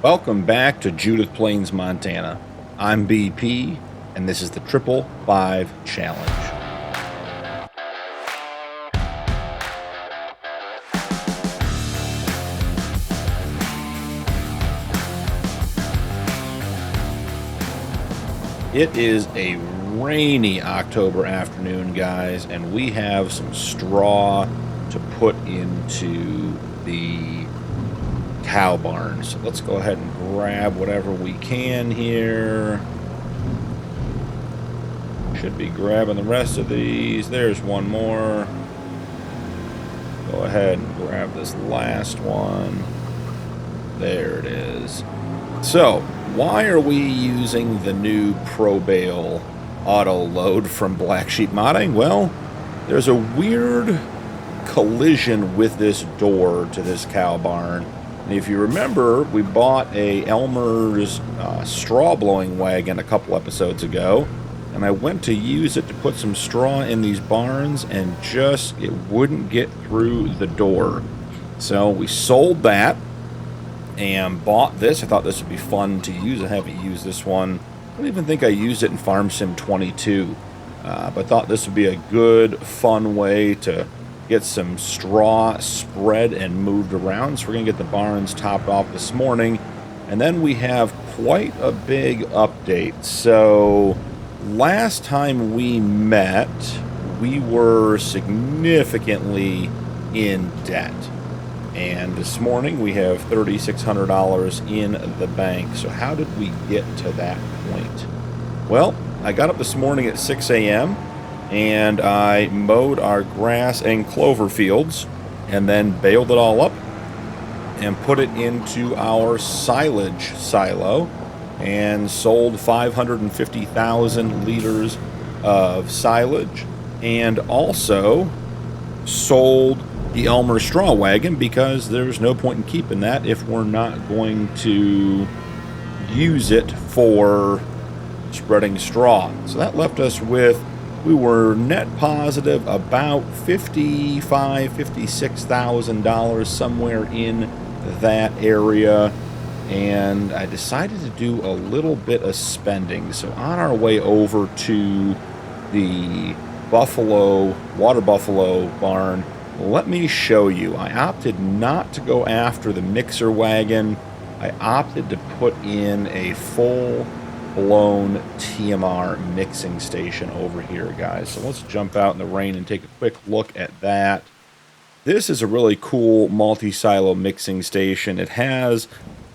Welcome back to Judith Plains, Montana. I'm BP, and this is the 555 Challenge. It is a rainy October afternoon, guys, and we have some straw to put into the cow barn. So let's go ahead and grab whatever we can here. Should be grabbing the rest of these. There's one more. Go ahead and grab this last one. There it is. So, why are we using the new Bale auto load from Black Sheep Modding? Well, there's a weird collision with this door to this cow barn. And if you remember, we bought a Elmer's straw blowing wagon a couple episodes ago, and I went to use it to put some straw in these barns, and just it wouldn't get through the door. So we sold that and bought this. I thought this would be fun to use. I haven't used this one. I don't even think I used it in Farm Sim 22, but thought this would be a good, fun way to get some straw spread and moved around. So we're going to get the barns topped off this morning. And then we have quite a big update. So last time we met, we were significantly in debt. And this morning we have $3,600 in the bank. So how did we get to that point? Well, I got up this morning at 6 a.m. and I mowed our grass and clover fields and then baled it all up and put it into our silage silo and sold 550,000 liters of silage, and also sold the Elmer straw wagon because there's no point in keeping that if we're not going to use it for spreading straw. So that left us with, we were net positive about $56,000, somewhere in that area. And I decided to do a little bit of spending. So on our way over to the water buffalo barn, let me show you. I opted not to go after the mixer wagon. I opted to put in a full-blown TMR mixing station over here, guys. So let's jump out in the rain and take a quick look at that. This is a really cool multi-silo mixing station. It has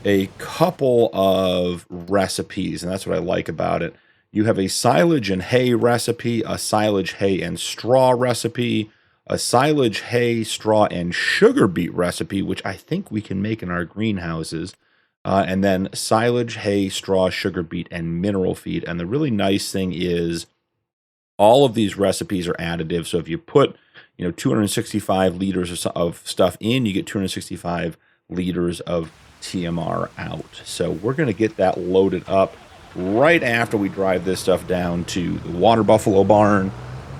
a couple of recipes, and that's what I like about it. You have a silage and hay recipe, a silage, hay, and straw recipe, a silage, hay, straw, and sugar beet recipe, which I think we can make in our greenhouses, and then silage, hay, straw, sugar beet, and mineral feed. And the really nice thing is all of these recipes are additive. So if you put 265 liters of stuff in, you get 265 liters of TMR out. So we're going to get that loaded up right after we drive this stuff down to the water buffalo barn,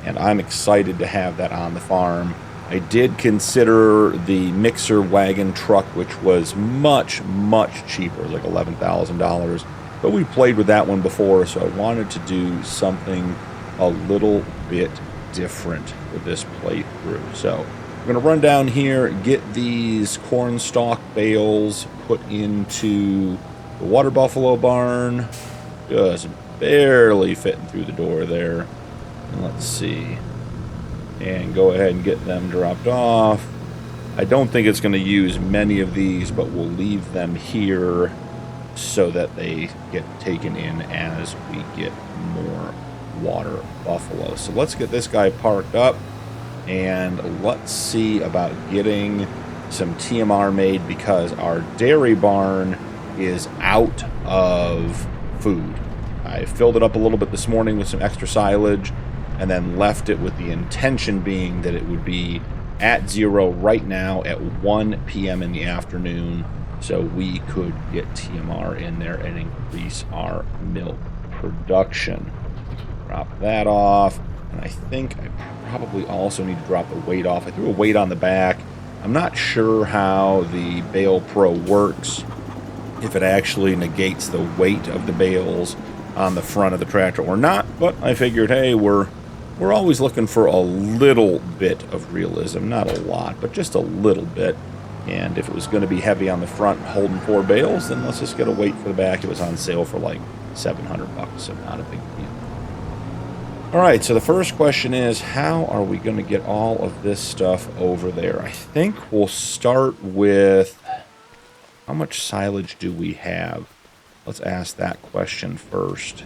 and I'm excited to have that on the farm. I did consider the mixer wagon truck, which was much, much cheaper, like $11,000, but we played with that one before, so I wanted to do something a little bit different with this playthrough. So I'm going to run down here, get these corn stalk bales put into the water buffalo barn. Just barely fitting through the door there. And let's see. And go ahead and get them dropped off. I don't think it's going to use many of these, but we'll leave them here so that they get taken in as we get more water buffalo. So let's get this guy parked up, and let's see about getting some TMR made, because our dairy barn is out of food. I filled it up a little bit this morning with some extra silage, and then left it with the intention being that it would be at 0 right now at 1 p.m. in the afternoon, so we could get TMR in there and increase our milk production. Drop that off, and I think I probably also need to drop the weight off. I threw a weight on the back. I'm not sure how the Bale Pro works, if it actually negates the weight of the bales on the front of the tractor or not. But I figured, hey, we're always looking for a little bit of realism. Not a lot, but just a little bit. And if it was going to be heavy on the front holding 4 bales, then let's just get a weight for the back. It was on sale for like $700, so not a big deal. All right, so the first question is, how are we going to get all of this stuff over there? I think we'll start with, how much silage do we have? Let's ask that question first.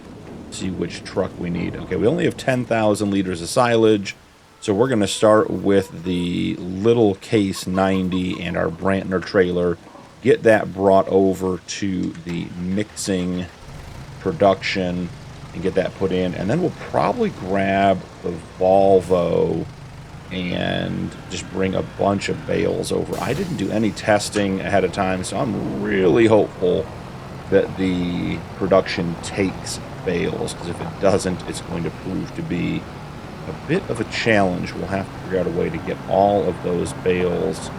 See which truck we need. Okay, we only have 10,000 liters of silage, so we're going to start with the little Case 90 and our Brantner trailer. Get that brought over to the mixing production and get that put in, and then we'll probably grab the Volvo and just bring a bunch of bales over. I didn't do any testing ahead of time, so I'm really hopeful that the production takes bales, because if it doesn't, it's going to prove to be a bit of a challenge. We'll have to figure out a way to get all of those bales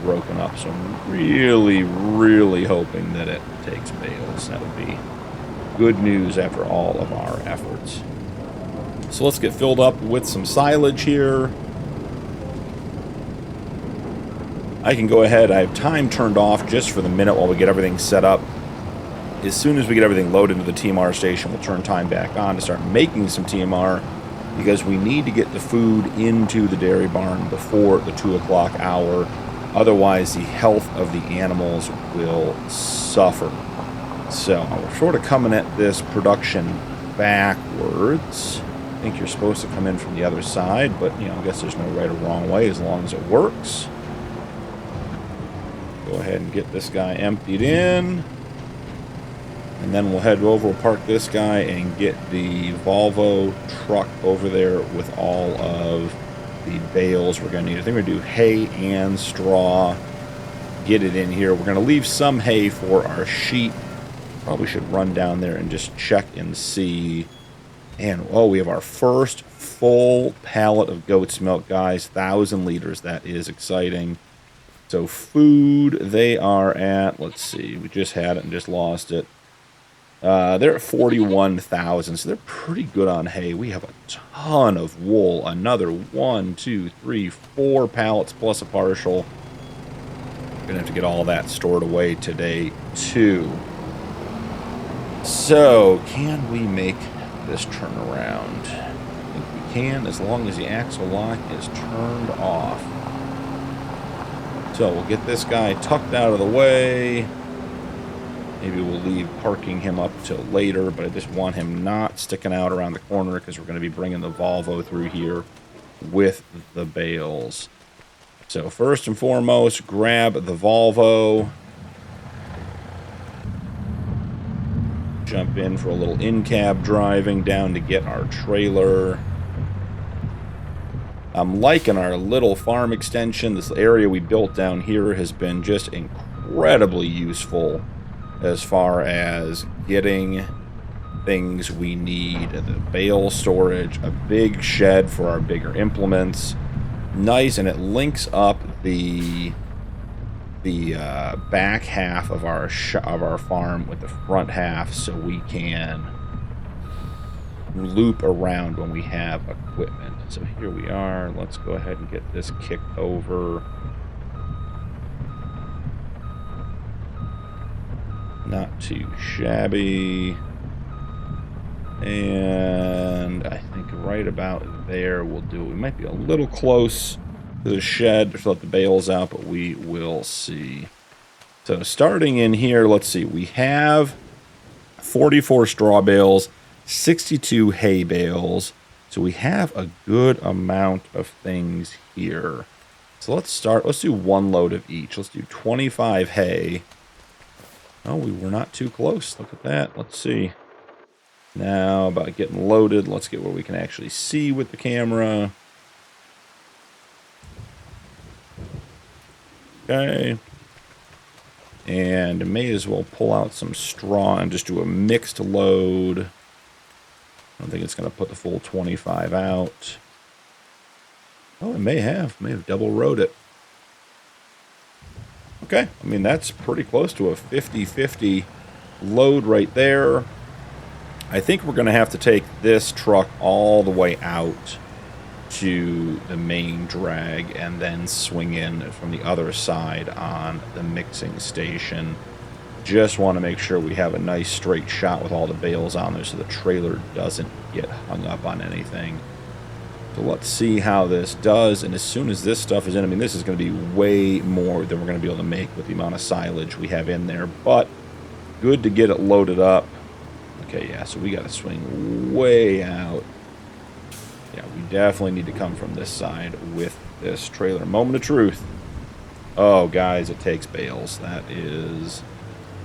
broken up, so I'm really, really hoping that it takes bales. That would be good news after all of our efforts. So let's get filled up with some silage here. I can go ahead. I have time turned off just for the minute while we get everything set up. As soon as we get everything loaded into the TMR station, we'll turn time back on to start making some TMR, because we need to get the food into the dairy barn before the 2 o'clock hour. Otherwise, the health of the animals will suffer. So we're sort of coming at this production backwards. I think you're supposed to come in from the other side, but, you know, I guess there's no right or wrong way as long as it works. Go ahead and get this guy emptied in. And then we'll head over, we'll park this guy and get the Volvo truck over there with all of the bales we're going to need. I think we're going to do hay and straw. Get it in here. We're going to leave some hay for our sheep. Probably should run down there and just check and see. And, oh, we have our first full pallet of goat's milk, guys. 1,000 liters. That is exciting. So food, they are at, let's see, we just had it and just lost it. They're at 41,000, so they're pretty good on hay. We have a ton of wool. Another 1, 2, 3, 4 pallets plus a partial. We're gonna have to get all that stored away today too. So, can we make this turn around? I think we can, as long as the axle lock is turned off. So we'll get this guy tucked out of the way. Maybe we'll leave parking him up till later, but I just want him not sticking out around the corner, because we're going to be bringing the Volvo through here with the bales. So first and foremost, grab the Volvo. Jump in for a little in-cab driving down to get our trailer. I'm liking our little farm extension. This area we built down here has been just incredibly useful as far as getting things we need. The bale storage, a big shed for our bigger implements. Nice, and it links up the back half of our farm with the front half, so we can loop around when we have equipment. So here we are. Let's go ahead and get this kicked over. Not too shabby. And I think right about there will do. We might be a little close to the shed to let the bales out, but we will see. So starting in here, let's see. We have 44 straw bales, 62 hay bales. So we have a good amount of things here. So let's start. Let's do one load of each. Let's do 25 hay. Oh, we were not too close. Look at that. Let's see. Now, about getting loaded, let's get where we can actually see with the camera. Okay. And may as well pull out some straw and just do a mixed load. I don't think it's going to put the full 25 out. Oh, it may have. May have double rowed it. Okay, I mean, that's pretty close to a 50-50 load right there. I think we're going to have to take this truck all the way out to the main drag and then swing in from the other side on the mixing station. Just want to make sure we have a nice straight shot with all the bales on there so the trailer doesn't get hung up on anything. So let's see how this does, and as soon as this stuff is in, I mean, this is going to be way more than we're going to be able to make with the amount of silage we have in there, but good to get it loaded up. Okay, yeah, so we got to swing way out. Yeah, we definitely need to come from this side with this trailer. Moment of truth. Oh, guys, it takes bales. That is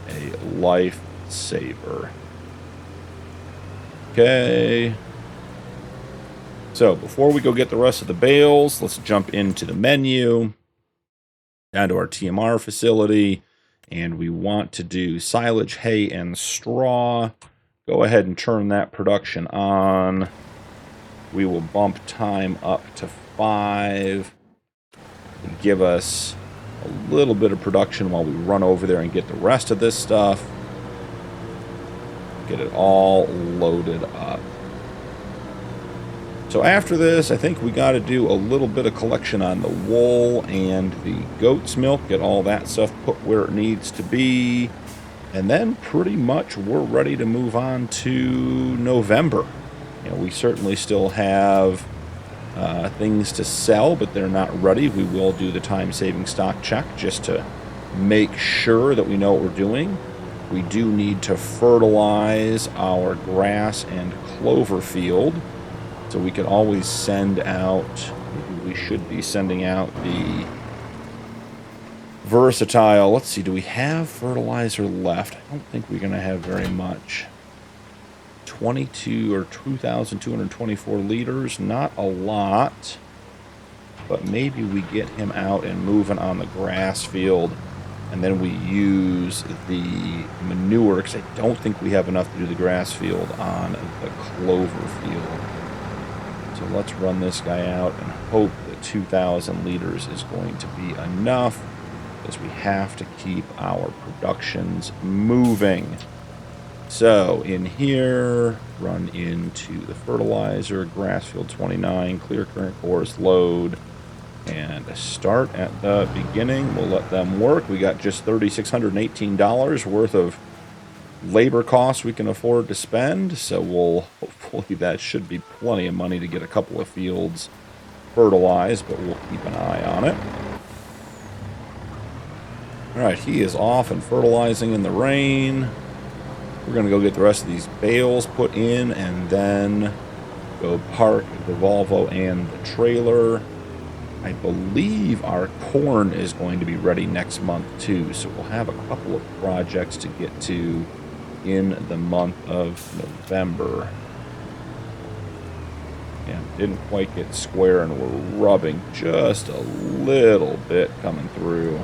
a lifesaver. Okay. So, before we go get the rest of the bales, let's jump into the menu, down to our TMR facility, and we want to do silage, hay, and straw. Go ahead and turn that production on. We will bump time up to 5 and give us a little bit of production while we run over there and get the rest of this stuff. Get it all loaded up. So after this, I think we got to do a little bit of collection on the wool and the goat's milk, get all that stuff put where it needs to be, and then pretty much we're ready to move on to November. You know, we certainly still have things to sell, but they're not ready. We will do the time-saving stock check just to make sure that we know what we're doing. We do need to fertilize our grass and clover field. So we could always send out, we should be sending out the versatile. Let's see, do we have fertilizer left? I don't think we're going to have very much. 22 or 2,224 liters, not a lot. But maybe we get him out and moving on the grass field. And then we use the manure, because I don't think we have enough to do the grass field on the clover field. So let's run this guy out and hope that 2,000 liters is going to be enough, because we have to keep our productions moving. So in here, run into the fertilizer, grass field 29, clear current course, load, and start at the beginning. We'll let them work. We got just $3,618 worth of labor costs we can afford to spend, so we'll hopefully that should be plenty of money to get a couple of fields fertilized, but we'll keep an eye on it. Alright, he is off and fertilizing in the rain. We're going to go get the rest of these bales put in and then go park the Volvo and the trailer. I believe our corn is going to be ready next month too, so we'll have a couple of projects to get to in the month of November. Yeah, didn't quite get square, and we're rubbing just a little bit coming through.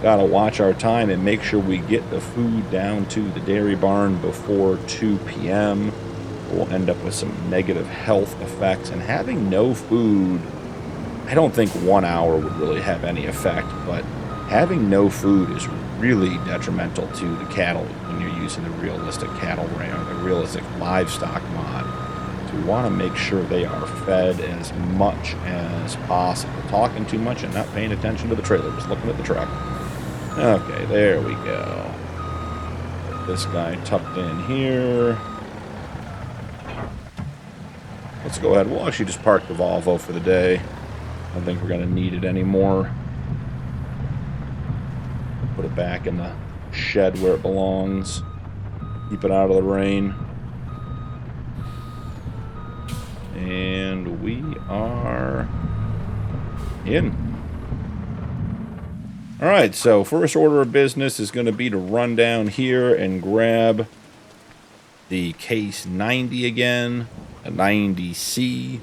Gotta watch our time and make sure we get the food down to the dairy barn before 2 p.m. We'll end up with some negative health effects, and having no food, I don't think 1 hour would really have any effect, but having no food is really detrimental to the cattle when you're using the realistic cattle ram, or the realistic livestock mod. So we want to make sure they are fed as much as possible. Talking too much and not paying attention to the trailer, just looking at the truck. Okay, there we go. Get this guy tucked in here. Let's go ahead. We'll actually just park the Volvo for the day. I don't think we're going to need it anymore. Put it back in the shed where it belongs. Keep it out of the rain. And we are in. Alright, so first order of business is going to be to run down here and grab the case 90 again, a 90C,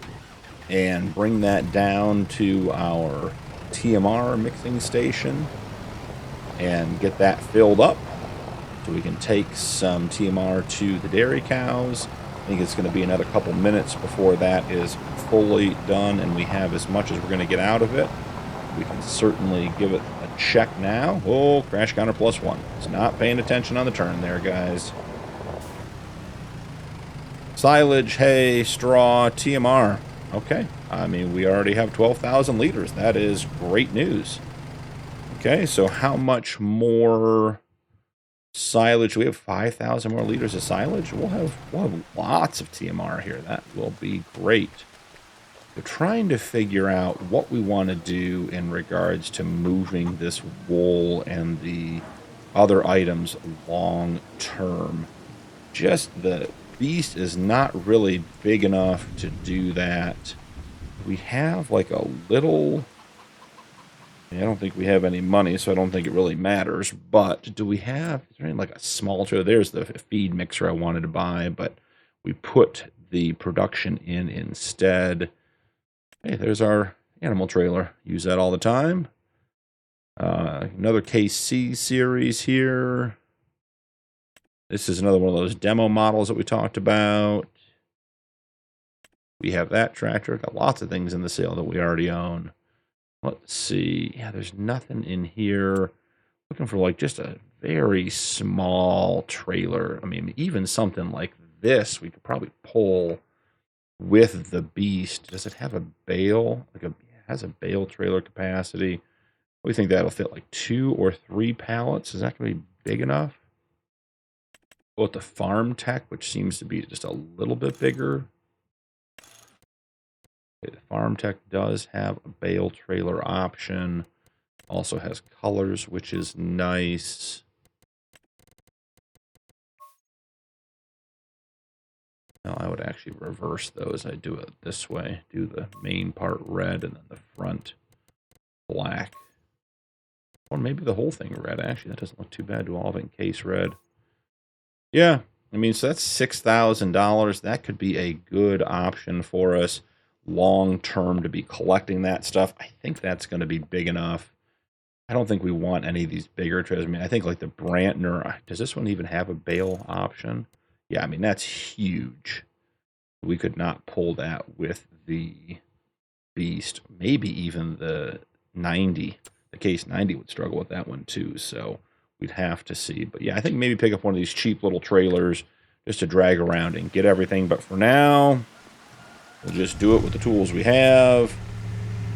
and bring that down to our TMR mixing station and get that filled up so we can take some TMR to the dairy cows think it's going to be another couple minutes before that is fully done and we have as much as we're going to get out of it. We can certainly give it a check now. Oh, crash counter +1. It's not paying attention on the turn there, guys. Silage, hay, straw, TMR. Okay. I mean, we already have 12,000 liters. That is great news. Okay, so how much more silage? We have 5,000 more liters of silage. We'll have lots of TMR here. That will be great. We're trying to figure out what we want to do in regards to moving this wool and the other items long term. Just the beast is not really big enough to do that. We have like a little... I don't think we have any money, so I don't think it really matters. But do we have... Is there any, like a small trailer? There's the feed mixer I wanted to buy, but we put the production in instead. Hey, there's our animal trailer. Use that all the time. Another KC series here. This is another one of those demo models that we talked about. We have that tractor. Got lots of things in the sale that we already own. Let's see. Yeah, there's nothing in here. Looking for like just a very small trailer. I mean, even something like this we could probably pull with the beast. Does it have a bale? Like it has a bale trailer capacity. We think that'll fit like 2 or 3 pallets. Is that going to be big enough? With the Farmtech, which seems to be just a little bit bigger. Okay, the Farmtech does have a bale trailer option. Also has colors, which is nice. Now I would actually reverse those. I do it this way. Do the main part red and then the front black. Or maybe the whole thing red. Actually, that doesn't look too bad. Do all of it in case red. Yeah, I mean, so that's $6,000. That could be a good option for us long term to be collecting that stuff. I think that's going to be big enough. I don't think we want any of these bigger trailers. I mean, I think like the Brantner, does this one even have a bale option? Yeah, I mean, that's huge. We could not pull that with the beast. Maybe even the 90. The Case 90 would struggle with that one too, so we'd have to see. But yeah, I think maybe pick up one of these cheap little trailers just to drag around and get everything. But for now, we'll just do it with the tools we have.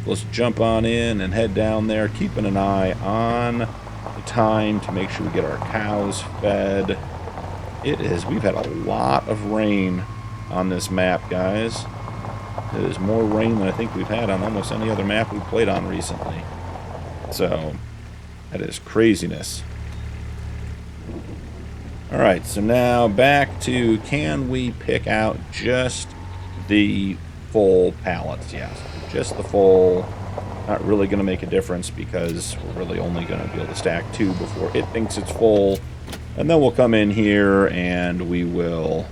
Let's jump on in and head down there, keeping an eye on the time to make sure we get our cows fed. We've had a lot of rain on this map, guys. It is more rain than I think we've had on almost any other map we've played on recently. So, that is craziness. Alright, so now back to, can we pick out just the full pallets? Yes, just the full. Not really going to make a difference because we're really only going to be able to stack 2 before it thinks it's full. And then we'll come in here and we will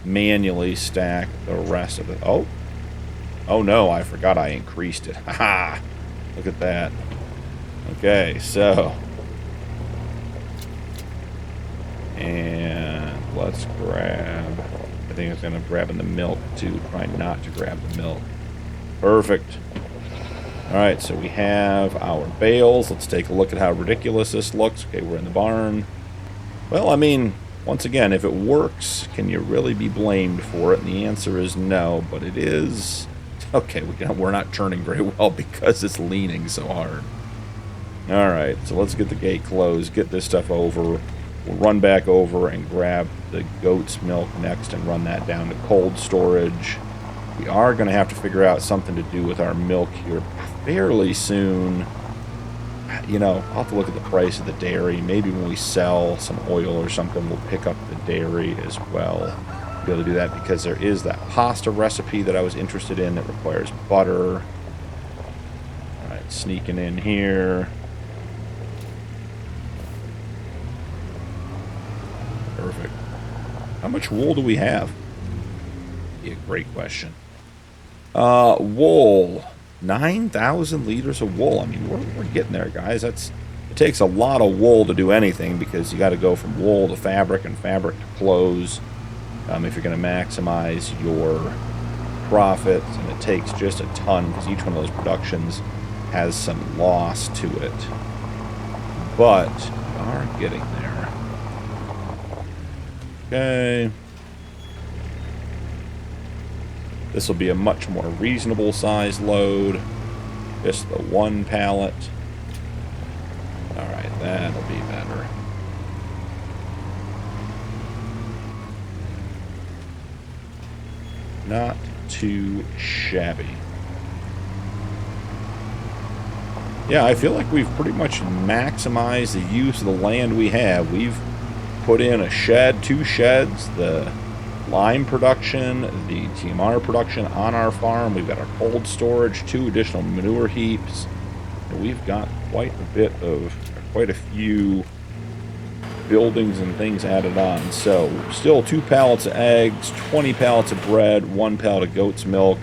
manually stack the rest of it. Oh no, I forgot I increased it. Haha! Look at that. Okay, so. And let's grab. I think it's going to grab in the milk too. Try not to grab the milk. Perfect. Alright, so we have our bales. Let's take a look at how ridiculous this looks. Okay, we're in the barn. Well, I mean, once again, if it works, can you really be blamed for it? And the answer is no, but it is... Okay, we're not turning very well because it's leaning so hard. Alright, so let's get the gate closed, get this stuff over. We'll run back over and grab the goat's milk next and run that down to cold storage. We are going to have to figure out something to do with our milk here fairly soon. You know, I'll have to look at the price of the dairy. Maybe when we sell some oil or something, we'll pick up the dairy as well. Be able to do that because there is that pasta recipe that I was interested in that requires butter. Alright, sneaking in here. Perfect. How much wool do we have? Be a great question. Wool. 9,000 liters of wool. I mean, we're getting there, guys. It takes a lot of wool to do anything because you got to go from wool to fabric and fabric to clothes. if you're going to maximize your profits, and it takes just a ton because each one of those productions has some loss to it. But we are getting there. Okay. This will be a much more reasonable size load. Just the one pallet. Alright, that'll be better. Not too shabby. Yeah, I feel like we've pretty much maximized the use of the land we have. We've put in a shed, 2 sheds, the lime production, the TMR production on our farm. We've got our cold storage, 2 additional manure heaps. And we've got quite a few buildings and things added on. So still 2 pallets of eggs, 20 pallets of bread, 1 pallet of goat's milk.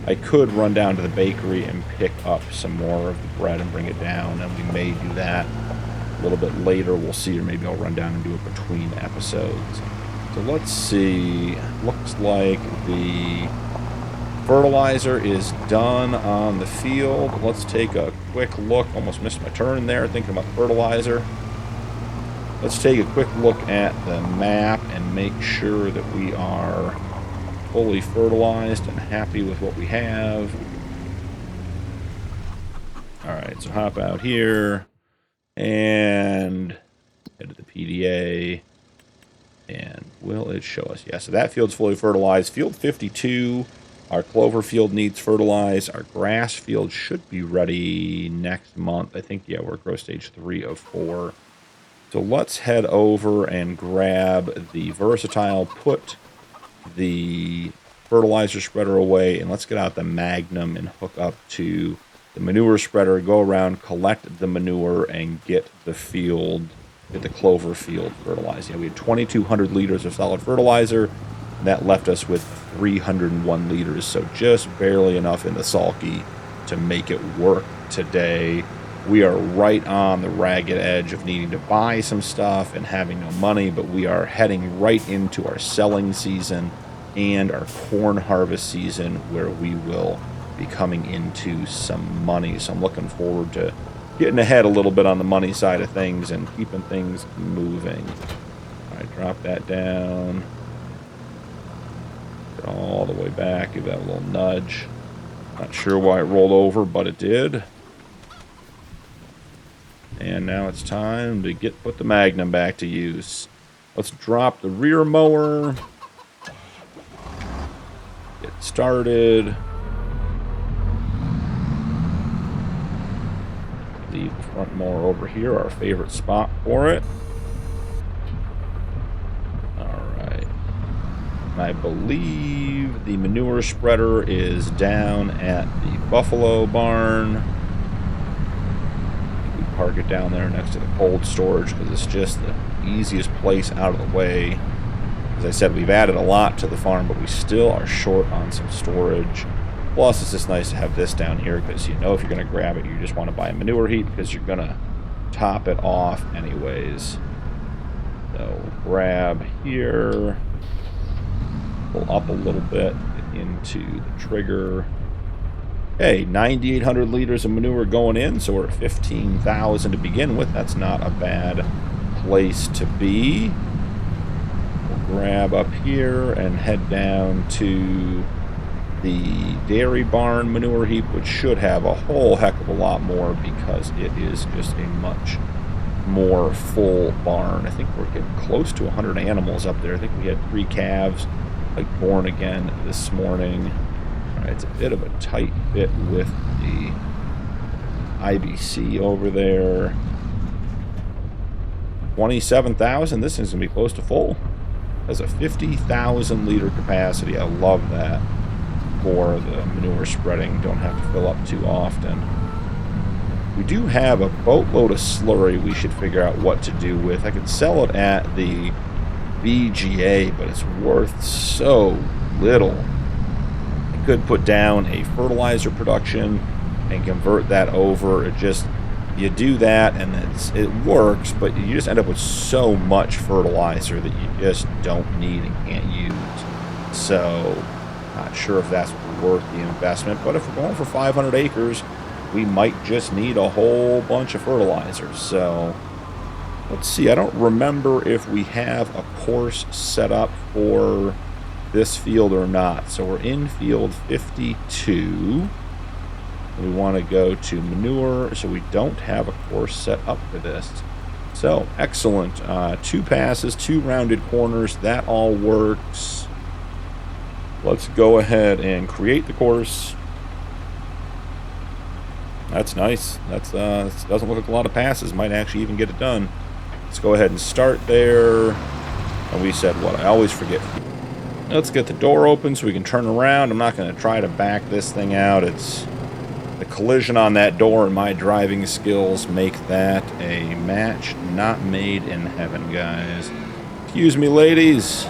I could run down to the bakery and pick up some more of the bread and bring it down, and we may do that a little bit later. We'll see, or maybe I'll run down and do it between episodes. So let's see. Looks like the fertilizer is done on the field. Let's take a quick look. Almost missed my turn there thinking about fertilizer. Let's take a quick look at the map and make sure that we are fully fertilized and happy with what we have. Alright, so hop out here and head to the PDA. And will it show us? Yeah, so that field's fully fertilized. Field 52, our clover field needs fertilized. Our grass field should be ready next month. I think, yeah, we're at growth stage 3 of 4. So let's head over and grab the Versatile, put the fertilizer spreader away, and let's get out the Magnum and hook up to the manure spreader, go around, collect the manure, and get the field, get the clover field fertilized. Yeah, we had 2,200 liters of solid fertilizer, and that left us with 301 liters, so just barely enough in the sulky to make it work today. We are right on the ragged edge of needing to buy some stuff and having no money, but we are heading right into our selling season and our corn harvest season, where we will be coming into some money. So I'm looking forward to getting ahead a little bit on the money side of things and keeping things moving. All right, drop that down. Get all the way back. Give that a little nudge. Not sure why it rolled over, but it did. And now it's time to put the Magnum back to use. Let's drop the rear mower. Get started. Leave the front mower over here, our favorite spot for it. Alright. I believe the manure spreader is down at the buffalo barn. Park it down there next to the cold storage because it's just the easiest place out of the way. As I said, we've added a lot to the farm, but we still are short on some storage. Plus, it's just nice to have this down here because you know if you're going to grab it, you just want to buy a manure heap because you're going to top it off anyways. So grab here, pull up a little bit, get into the trigger. Hey, 9,800 liters of manure going in, so we're at 15,000 to begin with. That's not a bad place to be. We'll grab up here and head down to the dairy barn manure heap, which should have a whole heck of a lot more because it is just a much more full barn. I think we're getting close to 100 animals up there. I think we had 3 calves like born again this morning. It's a bit of a tight fit with the IBC over there. 27,000. This is going to be close to full. Has a 50,000 liter capacity. I love that for the manure spreading. Don't have to fill up too often. We do have a boatload of slurry we should figure out what to do with. I could sell it at the VGA, but it's worth so little. Could put down a fertilizer production and convert that over. You do that and it works, but you just end up with so much fertilizer that you just don't need and can't use. So, not sure if that's worth the investment. But if we're going for 500 acres, we might just need a whole bunch of fertilizers. So, let's see. I don't remember if we have a course set up for this field or not. So, we're in field 52. We want to go to manure, so we don't have a course set up for this. So, excellent. 2 passes, 2 rounded corners. That all works. Let's go ahead and create the course. That's nice. That's doesn't look like a lot of passes. Might actually even get it done. Let's go ahead and start there. And we said what? I always forget. Let's get the door open so we can turn around. I'm not going to try to back this thing out. It's the collision on that door and my driving skills make that a match not made in heaven, guys. Excuse me, ladies.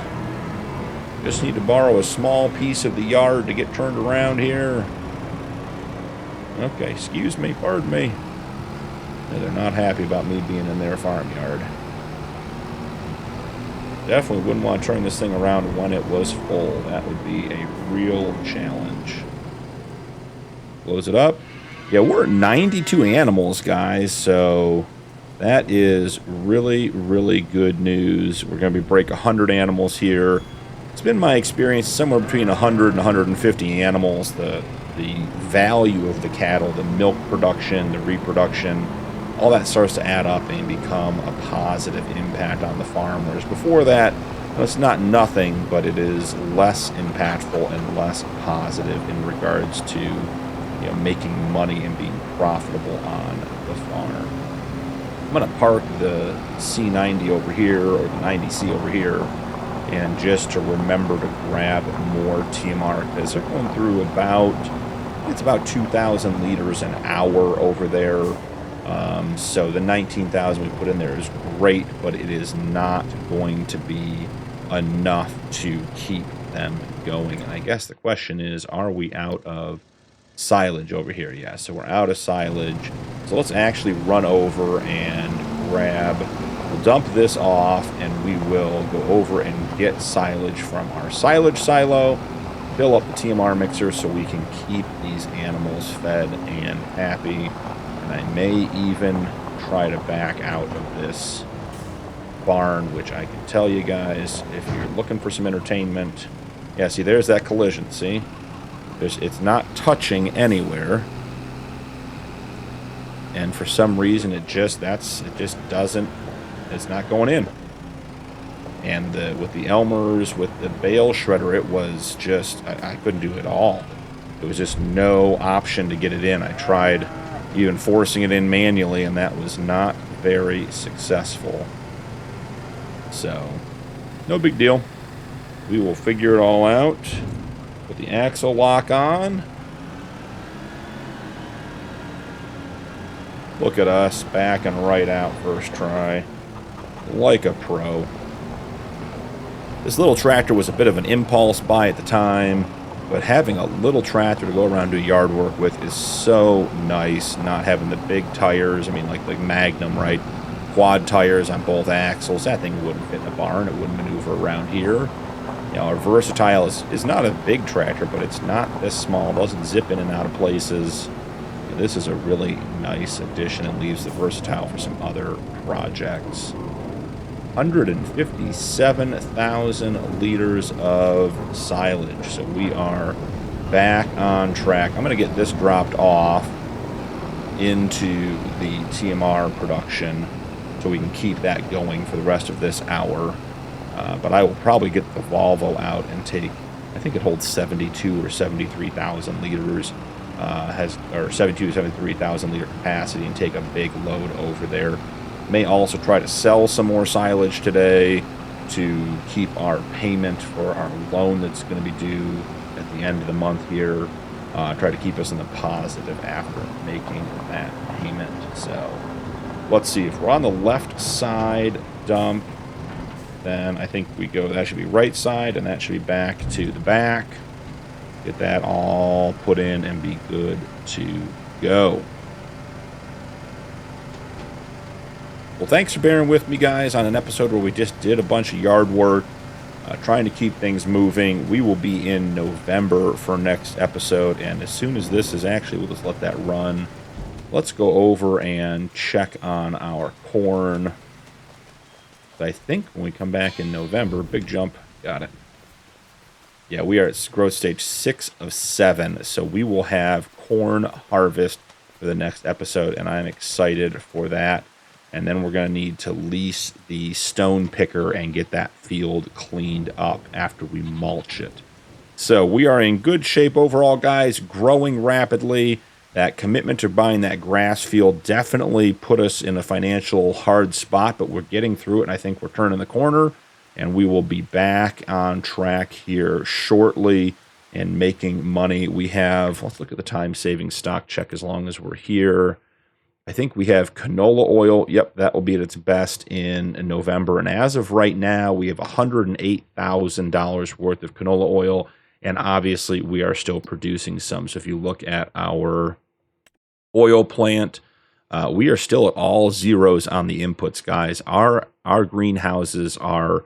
Just need to borrow a small piece of the yard to get turned around here. Okay, excuse me, pardon me. No, they're not happy about me being in their farmyard. Definitely wouldn't want to turn this thing around when it was full. That would be a real challenge. Close it up. Yeah, we're at 92 animals, guys, so that is really, really good news. We're going to be break 100 animals here. It's been my experience somewhere between 100 and 150 animals. The value of the cattle, the milk production, the reproduction, all that starts to add up and become a positive impact on the farm. Whereas before that, it's not nothing, but it is less impactful and less positive in regards to making money and being profitable on the farm. I'm going to park the C90 over here, or the 90C over here, and just to remember to grab more TMR, because they're going through it's about 2,000 liters an hour over there. So the 19,000 we put in there is great, but it is not going to be enough to keep them going. And I guess the question is, are we out of silage over here? Yeah, so we're out of silage. So let's actually run over and we'll dump this off, and we will go over and get silage from our silage silo, fill up the TMR mixer so we can keep these animals fed and happy. And I may even try to back out of this barn, which I can tell you guys, if you're looking for some entertainment, yeah, see, there's that collision, see? It's not touching anywhere, and for some reason it's not going in. And with the Elmers, with the Bale shredder, it was just I couldn't do it all. There was just no option to get it in. I tried even forcing it in manually, and that was not very successful. So, no big deal. We will figure it all out. Put the axle lock on. Look at us, backing right out first try. Like a pro. This little tractor was a bit of an impulse buy at the time, but having a little tractor to go around and do yard work with is so nice, not having the big tires. I mean, like Magnum, right? Quad tires on both axles. That thing wouldn't fit in a barn. It wouldn't maneuver around here. Our Versatile is not a big tractor, but it's not this small. It doesn't zip in and out of places. This is a really nice addition and leaves the Versatile for some other projects. 157,000 liters of silage. So we are back on track. I'm going to get this dropped off into the TMR production so we can keep that going for the rest of this hour. But I will probably get the Volvo out and take, I think it holds 72 or 73,000 liters, or 72 to 73,000 liter capacity, and take a big load over there. May also try to sell some more silage today to keep our payment for our loan that's going to be due at the end of the month here. Try to keep us in the positive after making that payment. So let's see, if we're on the left side dump, then I think we go, that should be right side, and that should be back to the back. Get that all put in and be good to go. Well, thanks for bearing with me, guys, on an episode where we just did a bunch of yard work. trying to keep things moving. We will be in November for next episode, and as soon as this is actually, we'll just let that run. Let's go over and check on our corn. I think when we come back in November, big jump, got it. Yeah, we are at growth stage 6 of 7, so we will have corn harvest for the next episode, and I'm excited for that. And then we're going to need to lease the stone picker and get that field cleaned up after we mulch it. So we are in good shape overall, guys, growing rapidly. That commitment to buying that grass field definitely put us in a financial hard spot, but we're getting through it, and I think we're turning the corner, and we will be back on track here shortly and making money. We have, let's look at the time-saving stock check as long as we're here. I think we have canola oil. Yep, that will be at its best in November. And as of right now, we have $108,000 worth of canola oil. And obviously, we are still producing some. So if you look at our oil plant, we are still at all zeros on the inputs, guys. Our greenhouses are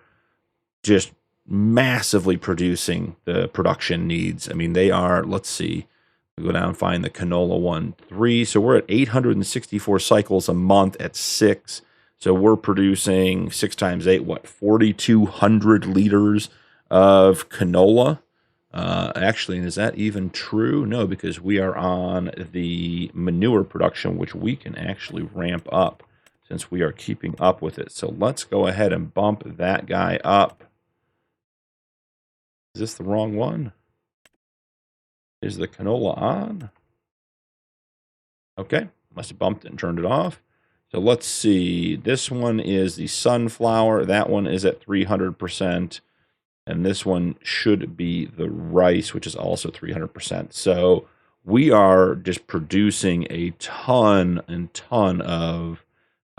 just massively producing the production needs. I mean, they are, let's see. We go down and find the canola 1.3. So we're at 864 cycles a month at 6. So we're producing 6 times 8, what, 4,200 liters of canola. Actually, is that even true? No, because we are on the manure production, which we can actually ramp up since we are keeping up with it. So let's go ahead and bump that guy up. Is this the wrong one? Is the canola on? Okay, must have bumped it and turned it off. So let's see. This one is the sunflower. That one is at 300%. And this one should be the rice, which is also 300%. So we are just producing a ton and ton of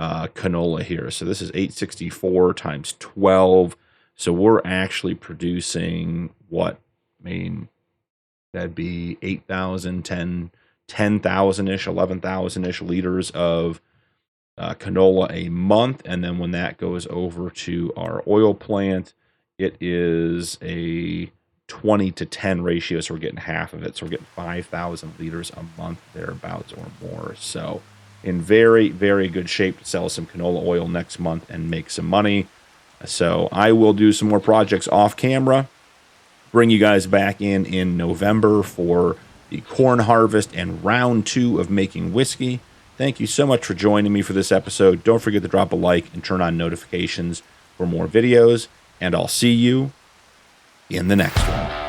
canola here. So this is 864 times 12. So we're actually producing what? I mean, that'd be 8,000, 10,000-ish, 11,000-ish liters of canola a month. And then when that goes over to our oil plant, it is a 20-to-10 ratio. So we're getting half of it. So we're getting 5,000 liters a month thereabouts or more. So in very, very good shape to sell some canola oil next month and make some money. So I will do some more projects off camera. Bring you guys back in November for the corn harvest and round 2 of making whiskey. Thank you so much for joining me for this episode. Don't forget to drop a like and turn on notifications for more videos. And I'll see you in the next one.